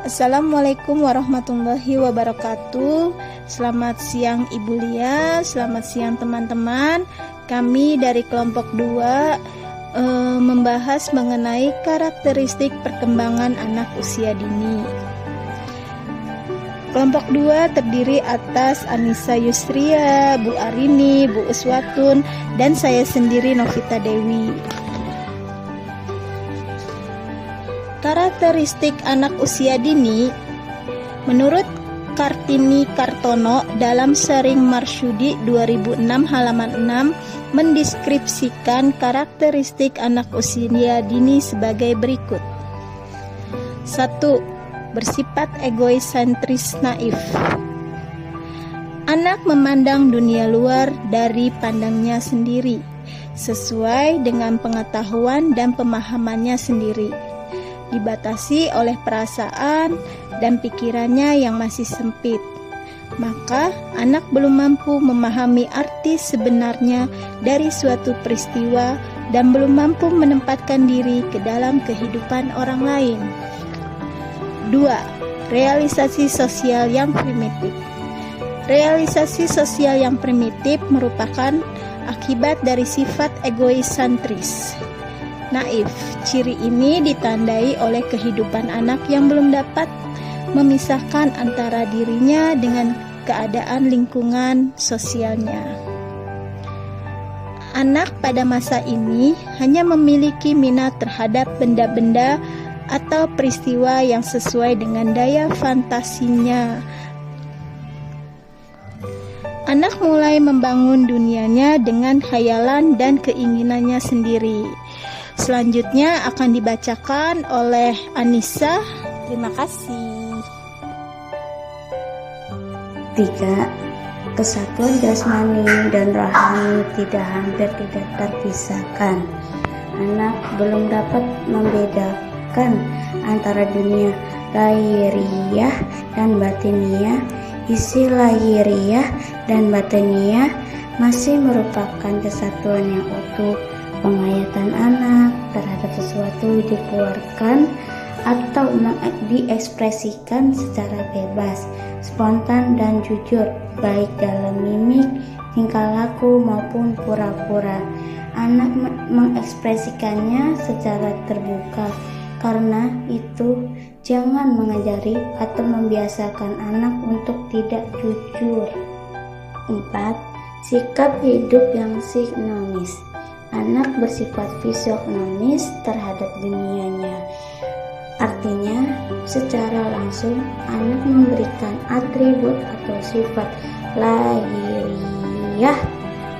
Assalamualaikum warahmatullahi wabarakatuh. Selamat siang Ibu Lia, selamat siang teman-teman. Kami dari kelompok 2 membahas mengenai karakteristik perkembangan anak usia dini. Kelompok 2 terdiri atas Anissa Yusria, Bu Arini, Bu Uswatun, dan saya sendiri Novita Dewi. Karakteristik anak usia dini menurut Kartini Kartono dalam Sharing Marsudi 2006 halaman 6 mendeskripsikan karakteristik anak usia dini sebagai berikut. 1. Bersifat egois sentris naif. Anak memandang dunia luar dari pandangnya sendiri, sesuai dengan pengetahuan dan pemahamannya sendiri, dibatasi oleh perasaan dan pikirannya yang masih sempit. Maka anak belum mampu memahami arti sebenarnya dari suatu peristiwa dan belum mampu menempatkan diri ke dalam kehidupan orang lain. 2. Realisasi sosial yang primitif. Realisasi sosial yang primitif merupakan akibat dari sifat egois sentris naif. Ciri ini ditandai oleh kehidupan anak yang belum dapat memisahkan antara dirinya dengan keadaan lingkungan sosialnya. Anak pada masa ini hanya memiliki minat terhadap benda-benda atau peristiwa yang sesuai dengan daya fantasinya. Anak mulai membangun dunianya dengan khayalan dan keinginannya sendiri. Selanjutnya akan dibacakan oleh Anissa. Terima kasih. 3. Kesatuan jasmani dan rohani hampir tidak terpisahkan. Anak belum dapat membedakan antara dunia lahiriah dan batiniah. Isi lahiriah dan batiniah masih merupakan kesatuan yang utuh. Penghayatan anak terhadap sesuatu dikeluarkan atau diekspresikan secara bebas, spontan dan jujur, baik dalam mimik, tingkah laku maupun pura-pura. Anak mengekspresikannya secara terbuka. Karena itu, jangan mengajari atau membiasakan anak untuk tidak jujur. 4. Sikap hidup yang signomis. Anak bersifat fisiognomis terhadap dunianya. Artinya, secara langsung anak memberikan atribut atau sifat lahiriah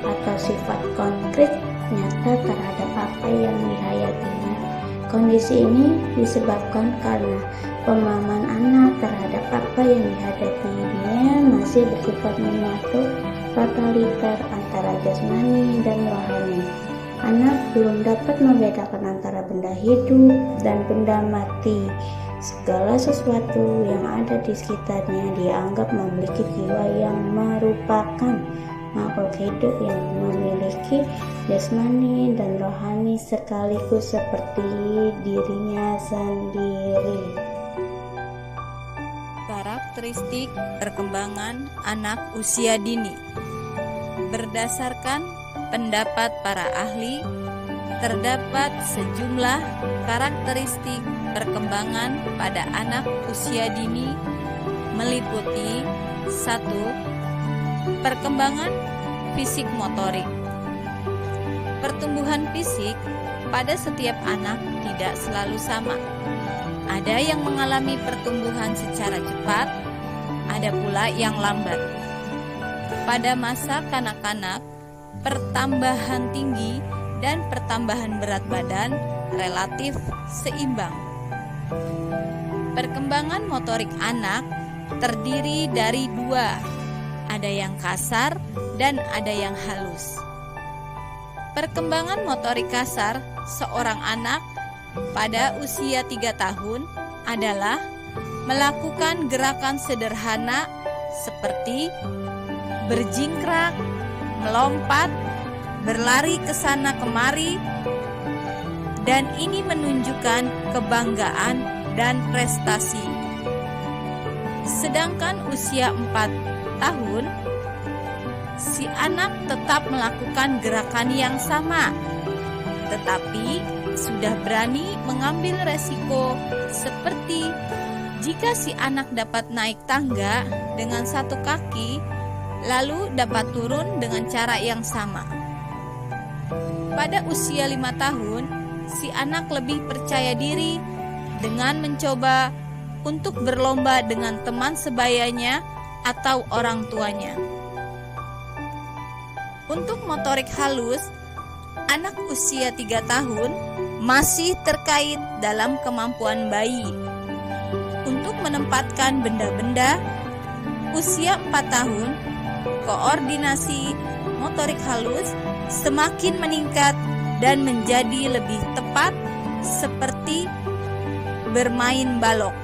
atau sifat konkret nyata terhadap apa yang dihayatinya. Kondisi ini disebabkan karena pemahaman anak terhadap apa yang dihadapinya masih bersifat menyatu totaliter antara jasmani dan rohani. Anak belum dapat membedakan antara benda hidup dan benda mati. Segala sesuatu yang ada di sekitarnya dianggap memiliki jiwa yang merupakan makhluk hidup yang memiliki jasmani dan rohani sekaligus seperti dirinya sendiri. Karakteristik perkembangan anak usia dini. Berdasarkan pendapat para ahli, terdapat sejumlah karakteristik perkembangan pada anak usia dini meliputi 1. Perkembangan fisik motorik. Pertumbuhan fisik pada setiap anak tidak selalu sama. Ada yang mengalami pertumbuhan secara cepat, ada pula yang lambat. Pada masa kanak-kanak, pertambahan tinggi dan pertambahan berat badan relatif seimbang. Perkembangan motorik anak terdiri dari 2, ada yang kasar dan ada yang halus. Perkembangan motorik kasar seorang anak pada usia 3 tahun adalah melakukan gerakan sederhana seperti berjingkrak, melompat, berlari ke sana kemari, dan ini menunjukkan kebanggaan dan prestasi. Sedangkan usia 4 tahun, si anak tetap melakukan gerakan yang sama, tetapi sudah berani mengambil resiko, seperti jika si anak dapat naik tangga dengan satu kaki, lalu dapat turun dengan cara yang sama. Pada usia 5 tahun, si anak lebih percaya diri dengan mencoba untuk berlomba dengan teman sebayanya atau orang tuanya. Untuk motorik halus, anak usia 3 tahun masih terkait dalam kemampuan bayi. Untuk menempatkan benda-benda, usia 4 tahun, koordinasi motorik halus semakin meningkat dan menjadi lebih tepat, seperti bermain balok.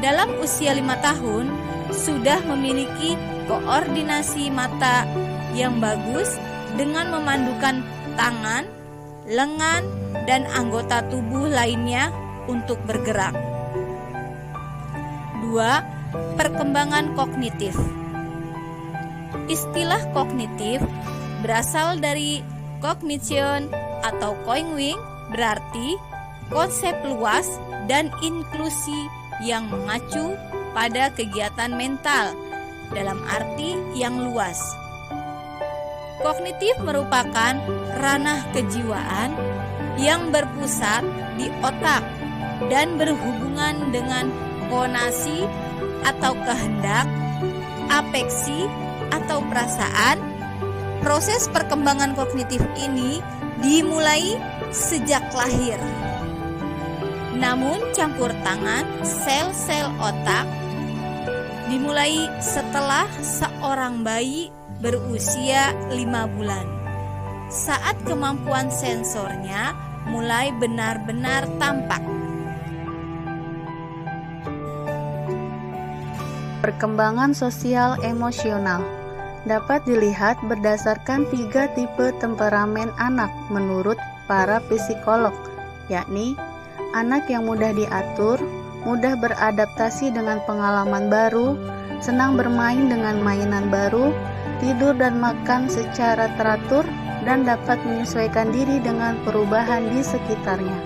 Dalam usia 5 tahun, sudah memiliki koordinasi mata yang bagus dengan memandukan tangan, lengan, dan anggota tubuh lainnya untuk bergerak. 2. Perkembangan kognitif. Istilah kognitif berasal dari cognition atau coining, berarti konsep luas dan inklusi yang mengacu pada kegiatan mental dalam arti yang luas. Kognitif merupakan ranah kejiwaan yang berpusat di otak dan berhubungan dengan konasi atau kehendak, afeksi atau perasaan. Proses perkembangan kognitif ini dimulai sejak lahir. Namun campur tangan sel-sel otak dimulai setelah seorang bayi berusia 5 bulan, saat kemampuan sensornya mulai benar-benar tampak. Perkembangan sosial emosional dapat dilihat berdasarkan 3 tipe temperamen anak menurut para psikolog, yakni anak yang mudah diatur, mudah beradaptasi dengan pengalaman baru, senang bermain dengan mainan baru, tidur dan makan secara teratur, dan dapat menyesuaikan diri dengan perubahan di sekitarnya.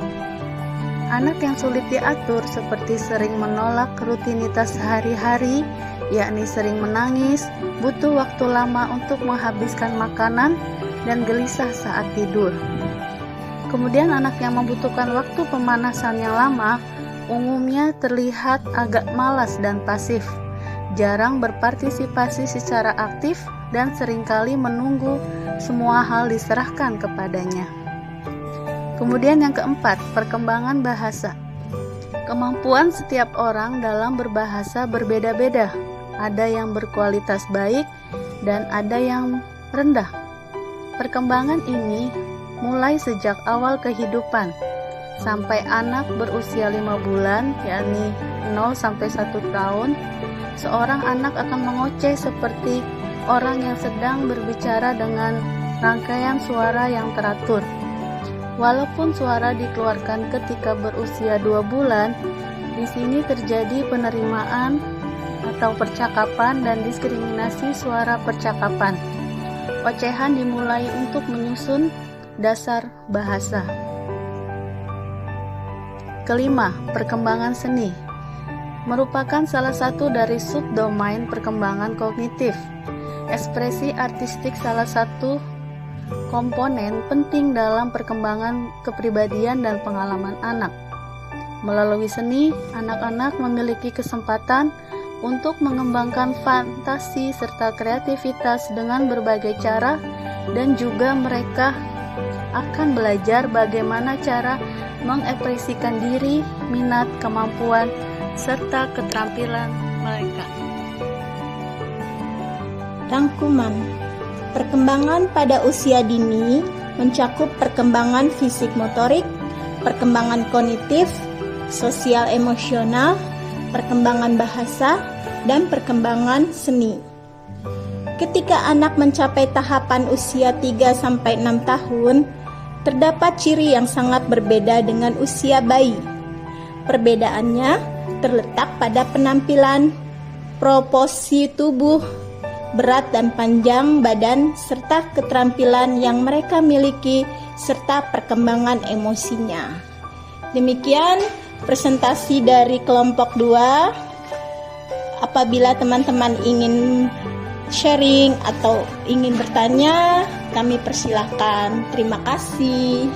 Anak yang sulit diatur seperti sering menolak rutinitas sehari-hari, yakni sering menangis, butuh waktu lama untuk menghabiskan makanan, dan gelisah saat tidur. Kemudian anak yang membutuhkan waktu pemanasan yang lama umumnya terlihat agak malas dan pasif, jarang berpartisipasi secara aktif, dan seringkali menunggu semua hal diserahkan kepadanya. Kemudian yang keempat, perkembangan bahasa. Kemampuan setiap orang dalam berbahasa berbeda-beda. Ada yang berkualitas baik dan ada yang rendah. Perkembangan ini mulai sejak awal kehidupan sampai anak berusia 5 bulan, yakni 0-1 tahun. Seorang anak akan mengoceh seperti orang yang sedang berbicara dengan rangkaian suara yang teratur. Walaupun suara dikeluarkan ketika berusia 2 bulan, di sini terjadi penerimaan atau percakapan dan diskriminasi suara percakapan. Ocehan dimulai untuk menyusun dasar bahasa. Kelima, perkembangan seni merupakan salah satu dari subdomain perkembangan kognitif. Ekspresi artistik salah satu komponen penting dalam perkembangan kepribadian dan pengalaman anak. Melalui seni, anak-anak memiliki kesempatan untuk mengembangkan fantasi serta kreativitas dengan berbagai cara, dan juga mereka akan belajar bagaimana cara mengekspresikan diri, minat, kemampuan, serta keterampilan mereka. Rangkuman. Perkembangan pada usia dini mencakup perkembangan fisik motorik, perkembangan kognitif, sosial emosional, perkembangan bahasa, dan perkembangan seni. Ketika anak mencapai tahapan usia 3-6 tahun, terdapat ciri yang sangat berbeda dengan usia bayi. Perbedaannya terletak pada penampilan, proporsi tubuh, berat dan panjang badan, serta keterampilan yang mereka miliki, serta perkembangan emosinya. Demikian presentasi dari kelompok 2. Apabila teman-teman ingin sharing atau ingin bertanya, kami persilahkan. Terima kasih.